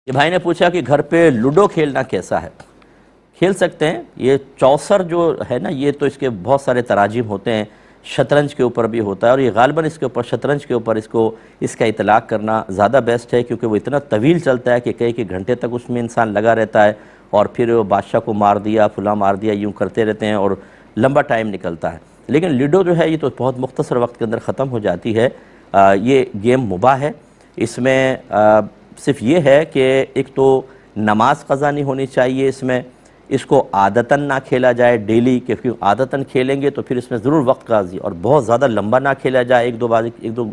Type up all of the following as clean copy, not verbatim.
یہ بھائی نے پوچھا کہ گھر پہ لوڈو کھیلنا کیسا ہے؟ کھیل سکتے ہیں. یہ چوسر جو ہے نا، یہ تو اس کے بہت سارے تراجم ہوتے ہیں، شطرنج کے اوپر بھی ہوتا ہے، اور یہ غالباً اس کے اوپر شطرنج کے اوپر اس کا اطلاق کرنا زیادہ بیسٹ ہے، کیونکہ وہ اتنا طویل چلتا ہے کہ کئی گھنٹے تک اس میں انسان لگا رہتا ہے، اور پھر وہ بادشاہ کو مار دیا، فلاں مار دیا، یوں کرتے رہتے ہیں اور لمبا ٹائم نکلتا ہے. لیکن لوڈو جو ہے یہ تو بہت مختصر وقت کے اندر ختم ہو جاتی ہے. یہ گیم مباح ہے. اس میں صرف یہ ہے کہ ایک تو نماز قضا نہیں ہونی چاہیے اس کو عادتاً نہ کھیلا جائے ڈیلی، کیونکہ عادتاً کھیلیں گے تو پھر اس میں ضرور وقت قاضی، اور بہت زیادہ لمبا نہ کھیلا جائے. ایک دو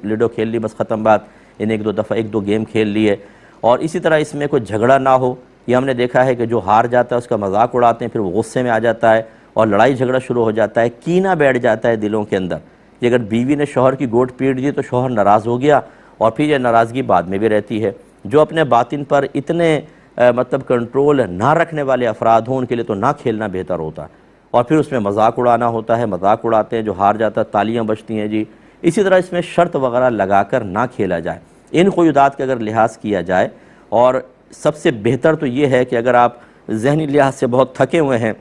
لوڈو کھیل لی بس ختم بات، ایک دو دفعہ ایک دو گیم کھیل لیے. اور اسی طرح اس میں کوئی جھگڑا نہ ہو. یہ ہم نے دیکھا ہے کہ جو ہار جاتا ہے اس کا مذاق اڑاتے ہیں، پھر وہ غصے میں آ جاتا ہے اور لڑائی جھگڑا شروع ہو جاتا ہے، کینہ بیٹھ جاتا ہے دلوں کے اندر. کہ اگر بیوی نے شوہر کی گوٹ پیٹ دی تو شوہر ناراض ہو گیا، اور پھر یہ ناراضگی بعد میں بھی رہتی ہے. جو اپنے باطن پر اتنے کنٹرول نہ رکھنے والے افراد ہوں، ان کے لیے تو نہ کھیلنا بہتر ہوتا ہے. اور پھر اس میں مذاق اڑانا ہوتا ہے، مذاق اڑاتے ہیں، جو ہار جاتا ہے تالیاں بجتی ہیں جی. اسی طرح اس میں شرط وغیرہ لگا کر نہ کھیلا جائے. ان قیودات کا اگر لحاظ کیا جائے، اور سب سے بہتر تو یہ ہے کہ اگر آپ ذہنی لحاظ سے بہت تھکے ہوئے ہیں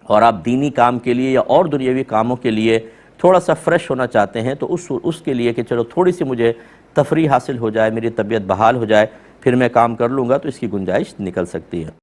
اور آپ دینی کام کے لیے یا اور دنیاوی کاموں کے لیے تھوڑا سا فریش ہونا چاہتے ہیں، تو اس کے لیے کہ چلو تھوڑی سی مجھے تفریح حاصل ہو جائے، میری طبیعت بحال ہو جائے، پھر میں کام کر لوں گا، تو اس کی گنجائش نکل سکتی ہے.